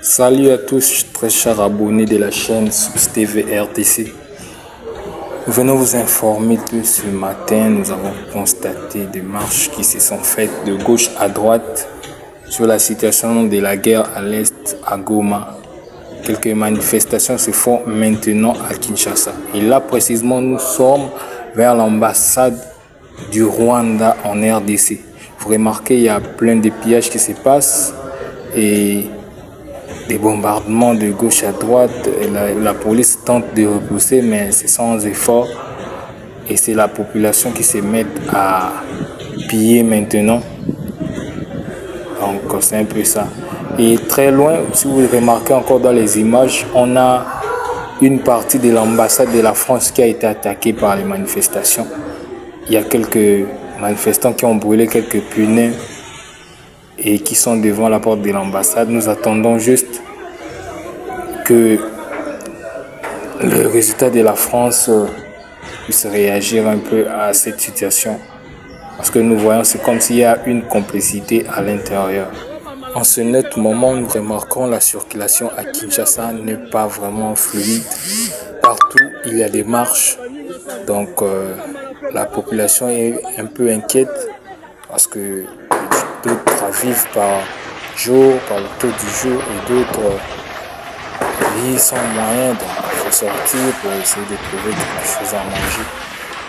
Salut à tous, très chers abonnés de la chaîne Source TV RDC. Nous venons vous informer que ce matin, nous avons constaté des marches qui se sont faites de gauche à droite sur la situation de la guerre à l'est à Goma. Quelques manifestations se font maintenant à Kinshasa. Et là, précisément, nous sommes vers l'ambassade du Rwanda en RDC. Vous remarquez, il y a plein de pillages qui se passent et des bombardements de gauche à droite. La police tente de repousser, mais c'est sans effort. Et c'est la population qui se met à piller maintenant. Donc c'est un peu ça. Et très loin, si vous remarquez encore dans les images, on a une partie de l'ambassade de la France qui a été attaquée par les manifestations. Il y a quelques manifestants qui ont brûlé quelques punais et qui sont devant la porte de l'ambassade. Nous attendons juste que le résultat de la France puisse réagir un peu à cette situation. Parce que nous voyons, c'est comme s'il y a une complicité à l'intérieur. En ce net moment, nous remarquons la circulation à Kinshasa n'est pas vraiment fluide. Partout, il y a des marches. Donc, la population est un peu inquiète parce que d'autres vivent par jour, par le taux du jour, et d'autres vivent sans moyens. Donc, il faut sortir pour essayer de trouver quelque chose à manger.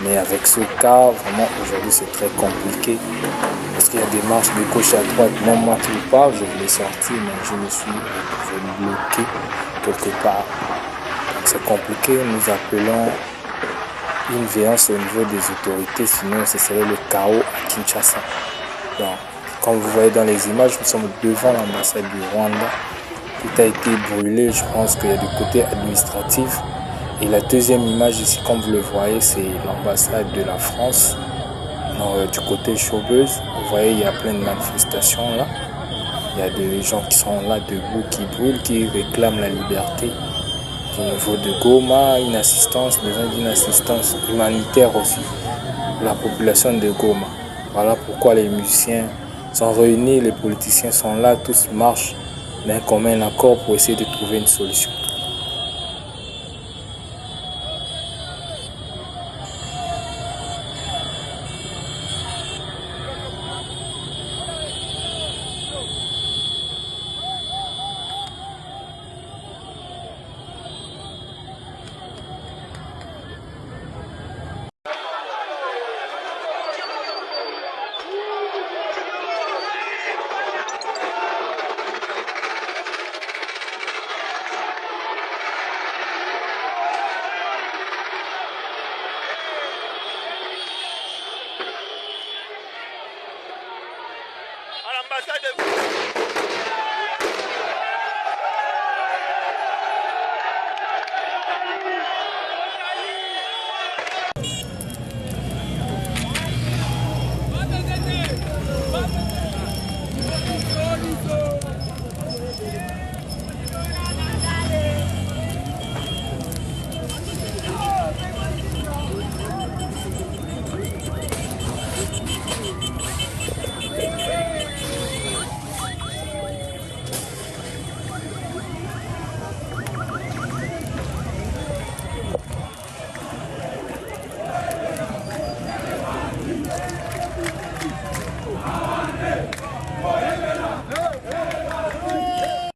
Mais avec ce cas, vraiment, aujourd'hui, c'est très compliqué. Parce qu'il y a des marches de gauche à droite. Même moi qui vous parle, je voulais sortir, mais je me suis bloqué quelque part. Donc c'est compliqué. Nous appelons une veillance au niveau des autorités, sinon ce serait le chaos à Kinshasa. Donc, comme vous voyez dans les images, nous sommes devant l'ambassade du Rwanda. Tout a été brûlé, je pense qu'il y a du côté administratif. Et la deuxième image ici, comme vous le voyez, c'est l'ambassade de la France. Du côté Chaubeuse, vous voyez, il y a plein de manifestations là. Il y a des gens qui sont là debout, qui brûlent, qui réclament la liberté. Au niveau de Goma, une assistance, besoin d'une assistance humanitaire aussi pour la population de Goma. Voilà pourquoi les musiciens sont réunis, les politiciens sont là, tous marchent d'un commun accord pour essayer de trouver une solution.